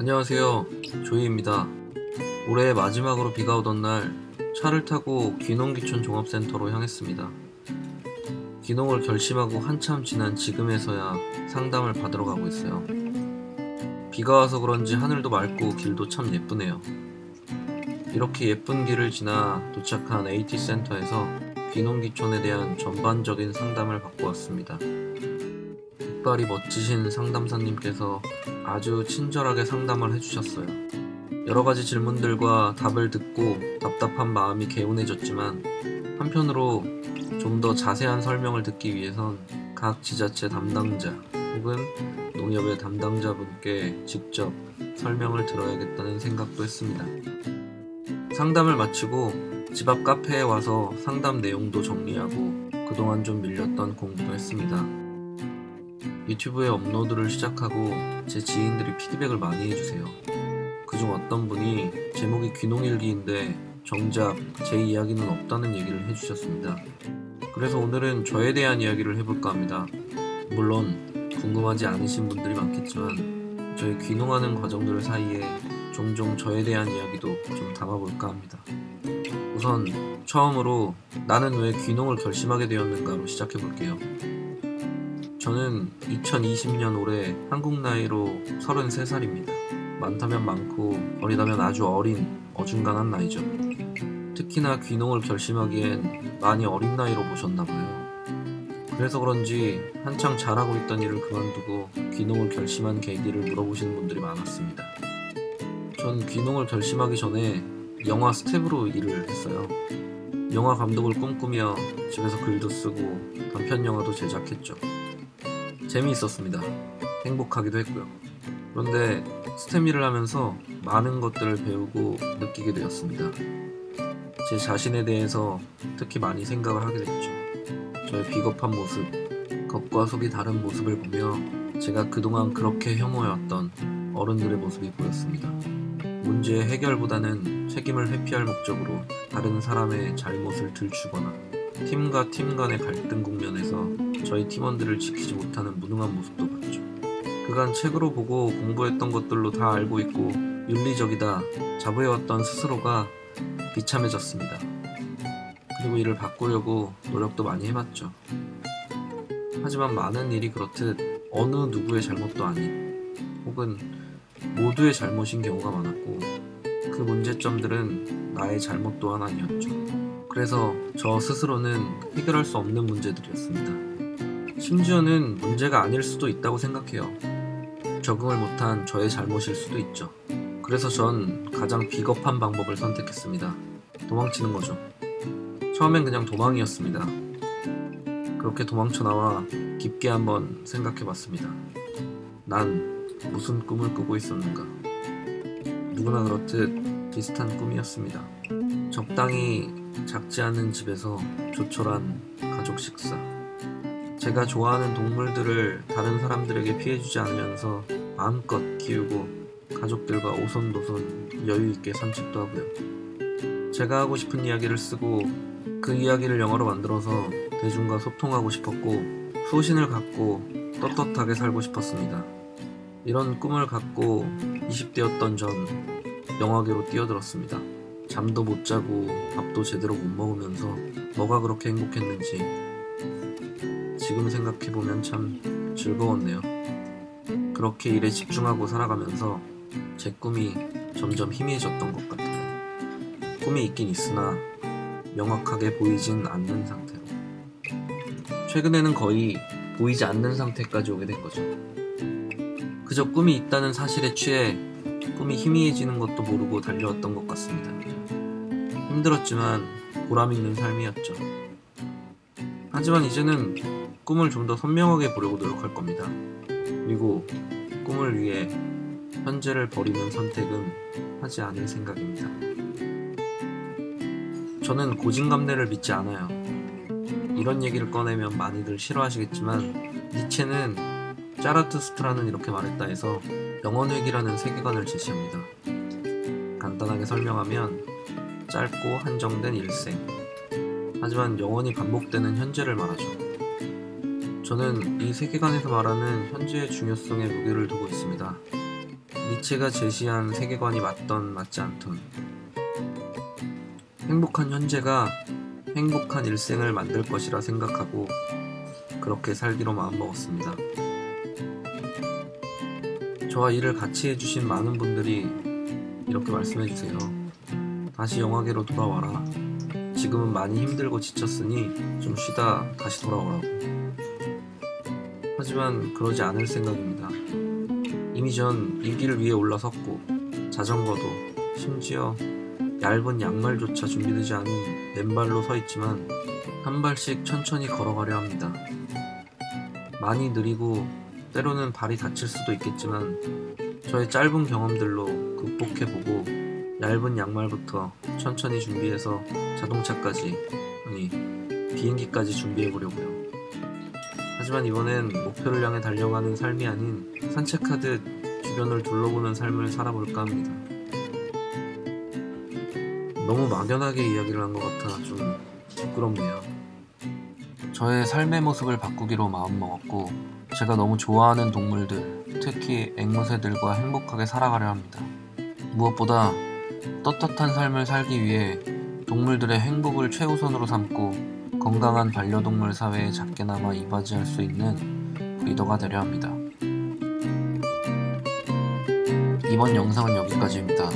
안녕하세요, 조이입니다. 올해 마지막으로 비가 오던 날 차를 타고 귀농귀촌 종합센터로 향했습니다. 귀농을 결심하고 한참 지난 지금에서야 상담을 받으러 가고 있어요. 비가 와서 그런지 하늘도 맑고 길도 참 예쁘네요. 이렇게 예쁜 길을 지나 도착한 AT센터에서 귀농귀촌에 대한 전반적인 상담을 받고 왔습니다. 이빨이 멋지신 상담사님께서 아주 친절하게 상담을 해주셨어요. 여러가지 질문들과 답을 듣고 답답한 마음이 개운해졌지만, 한편으로 좀 더 자세한 설명을 듣기 위해선 각 지자체 담당자 혹은 농협의 담당자분께 직접 설명을 들어야겠다는 생각도 했습니다. 상담을 마치고 집 앞 카페에 와서 상담 내용도 정리하고 그동안 좀 밀렸던 공부도 했습니다. 유튜브에 업로드를 시작하고 제 지인들이 피드백을 많이 해주세요. 그중 어떤 분이 제목이 귀농일기인데 정작 제 이야기는 없다는 얘기를 해주셨습니다. 그래서 오늘은 저에 대한 이야기를 해볼까 합니다. 물론 궁금하지 않으신 분들이 많겠지만 저의 귀농하는 과정들 사이에 종종 저에 대한 이야기도 좀 담아볼까 합니다. 우선 처음으로 나는 왜 귀농을 결심하게 되었는가로 시작해볼게요. 저는 2020년 올해 한국 나이로 33살입니다. 많다면 많고 어리다면 아주 어린 어중간한 나이죠. 특히나 귀농을 결심하기엔 많이 어린 나이로 보셨나봐요. 그래서 그런지 한창 잘하고 있던 일을 그만두고 귀농을 결심한 계기를 물어보시는 분들이 많았습니다. 전 귀농을 결심하기 전에 영화 스텝으로 일을 했어요. 영화 감독을 꿈꾸며 집에서 글도 쓰고 단편 영화도 제작했죠. 재미있었습니다. 행복하기도 했고요. 그런데 스텝 일을 하면서 많은 것들을 배우고 느끼게 되었습니다. 제 자신에 대해서 특히 많이 생각을 하게 됐죠. 저의 비겁한 모습, 겉과 속이 다른 모습을 보며 제가 그동안 그렇게 혐오해왔던 어른들의 모습이 보였습니다. 문제의 해결보다는 책임을 회피할 목적으로 다른 사람의 잘못을 들추거나 팀과 팀 간의 갈등 국면에서 저희 팀원들을 지키지 못하는 무능한 모습도 봤죠. 그간 책으로 보고 공부했던 것들로 다 알고 있고 윤리적이다 자부해왔던 스스로가 비참해졌습니다. 그리고 이를 바꾸려고 노력도 많이 해봤죠. 하지만 많은 일이 그렇듯 어느 누구의 잘못도 아닌 혹은 모두의 잘못인 경우가 많았고, 그 문제점들은 나의 잘못 또한 아니었죠. 그래서 저 스스로는 해결할 수 없는 문제들이었습니다. 심지어는 문제가 아닐 수도 있다고 생각해요. 적응을 못한 저의 잘못일 수도 있죠. 그래서 전 가장 비겁한 방법을 선택했습니다. 도망치는 거죠. 처음엔 그냥 도망이었습니다. 그렇게 도망쳐 나와 깊게 한번 생각해봤습니다. 난 무슨 꿈을 꾸고 있었는가? 누구나 그렇듯 비슷한 꿈이었습니다. 적당히 작지 않은 집에서 조촐한 가족 식사, 제가 좋아하는 동물들을 다른 사람들에게 피해주지 않으면서 마음껏 키우고 가족들과 오손도손 여유있게 산책도 하고요. 제가 하고 싶은 이야기를 쓰고 그 이야기를 영어로 만들어서 대중과 소통하고 싶었고, 소신을 갖고 떳떳하게 살고 싶었습니다. 이런 꿈을 갖고 20대였던 전 영화계로 뛰어들었습니다. 잠도 못 자고 밥도 제대로 못 먹으면서 뭐가 그렇게 행복했는지 지금 생각해보면 참 즐거웠네요. 그렇게 일에 집중하고 살아가면서 제 꿈이 점점 희미해졌던 것 같아요. 꿈이 있긴 있으나 명확하게 보이진 않는 상태로. 최근에는 거의 보이지 않는 상태까지 오게 된 거죠. 그저 꿈이 있다는 사실에 취해 꿈이 희미해지는 것도 모르고 달려왔던 것 같습니다. 힘들었지만 보람 있는 삶이었죠. 하지만 이제는 꿈을 좀 더 선명하게 보려고 노력할 겁니다. 그리고 꿈을 위해 현재를 버리는 선택은 하지 않을 생각입니다. 저는 고진감래를 믿지 않아요. 이런 얘기를 꺼내면 많이들 싫어하시겠지만 니체는 짜라투스트라는 이렇게 말했다 해서 영원회귀라는 세계관을 제시합니다. 간단하게 설명하면 짧고 한정된 일생, 하지만 영원히 반복되는 현재를 말하죠. 저는 이 세계관에서 말하는 현재의 중요성에 무게를 두고 있습니다. 니체가 제시한 세계관이 맞던 맞지 않던, 행복한 현재가 행복한 일생을 만들 것이라 생각하고 그렇게 살기로 마음먹었습니다. 저와 일을 같이 해주신 많은 분들이 이렇게 말씀해주세요. 다시 영화계로 돌아와라. 지금은 많이 힘들고 지쳤으니 좀 쉬다 다시 돌아오라고. 하지만 그러지 않을 생각입니다. 이미 전 이 길을 위해 올라섰고 자전거도 심지어 얇은 양말조차 준비되지 않은 맨발로 서 있지만 한 발씩 천천히 걸어가려 합니다. 많이 느리고 때로는 발이 다칠 수도 있겠지만 저의 짧은 경험들로 극복해보고 얇은 양말부터 천천히 준비해서 자동차까지, 아니 비행기까지 준비해보려고요. 하지만 이번엔 목표를 향해 달려가는 삶이 아닌 산책하듯 주변을 둘러보는 삶을 살아볼까 합니다. 너무 막연하게 이야기를 한 것 같아 좀 부끄럽네요. 저의 삶의 모습을 바꾸기로 마음먹었고 제가 너무 좋아하는 동물들, 특히 앵무새들과 행복하게 살아가려 합니다. 무엇보다 떳떳한 삶을 살기 위해 동물들의 행복을 최우선으로 삼고 건강한 반려동물 사회에 작게나마 이바지할 수 있는 리더가 되려 합니다. 이번 영상은 여기까지입니다.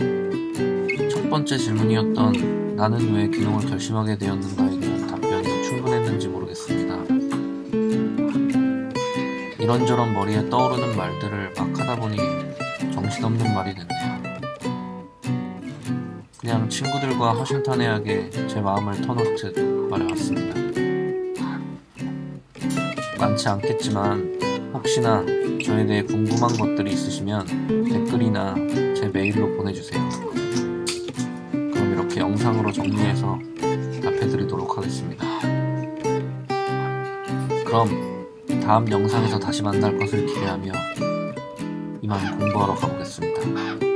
첫 번째 질문이었던 나는 왜 귀농을 결심하게 되었는가에 대한 답변이 충분했는지 모르겠습니다. 이런저런 머리에 떠오르는 말들을 막 하다보니 정신없는 말이 됐네요. 그냥 친구들과 허심탄회하게 제 마음을 터놓듯 말해왔습니다. 많지 않겠지만 혹시나 저에 대해 궁금한 것들이 있으시면 댓글이나 제 메일로 보내주세요. 그럼 이렇게 영상으로 정리해서 답해드리도록 하겠습니다. 그럼 다음 영상에서 다시 만날 것을 기대하며 이만 공부하러 가보겠습니다.